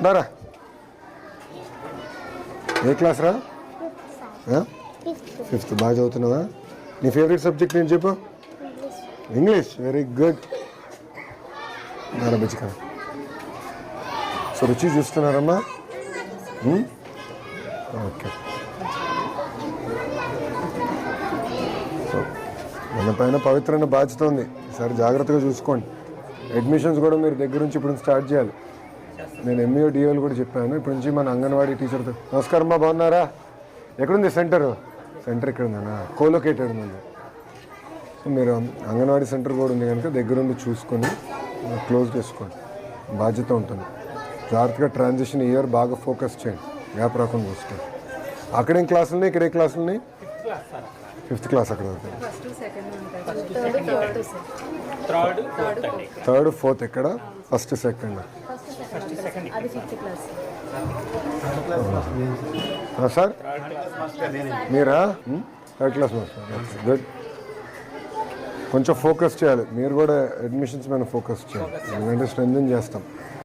ఉన్నారా? ఏ క్లాస్ రా? ఫిఫ్త్. బాగా చదువుతున్నావా? నీ ఫేవరెట్ సబ్జెక్ట్ నేను చెప్పు. ఇంగ్లీష్. Very good. బచ్చిక. సో రుచి చూస్తున్నారమ్మా? ఓకే. సో మన పైన పవిత్రమైన బాధ్యత ఉంది. ఈసారి జాగ్రత్తగా చూసుకోండి. అడ్మిషన్స్ కూడా మీరు దగ్గర నుంచి ఇప్పుడు స్టార్ట్ చేయాలి. నేను ఎంఈఓ డిఓలు కూడా చెప్పాను. ఇప్పటి నుంచి మన అంగన్వాడీ టీచర్తో. నమస్కారం అమ్మా, బాగున్నారా? ఎక్కడుంది సెంటర్? సెంటర్ ఇక్కడ ఉందన్నా, కోలొకేటెడ్ ఉంది. సో మీరు అంగన్వాడీ సెంటర్ కూడా ఉంది కనుక దగ్గరుండి చూసుకొని క్లోజ్ చేసుకోండి. బాధ్యత ఉంటుంది. జాగ్రత్తగా ట్రాన్సిషన్ ఇయర్ బాగా ఫోకస్ చేయండి, గ్యాప్ రాకుండా చూసుకోండి. అక్కడేం క్లాసులు ఉన్నాయి, ఇక్కడే క్లాసులు ఉన్నాయి? ఫిఫ్త్ క్లాస్ అక్కడ థర్డ్ ఫోర్త్ ఎక్కడ? First second. సార్ మీరా? Third class master. గుడ్. కొంచెం ఫోకస్ చేయాలి మీరు కూడా, అడ్మిషన్స్ మీద ఫోకస్ చేయాలి, ఎందుకంటే స్ట్రెంథెన్ చేస్తాం.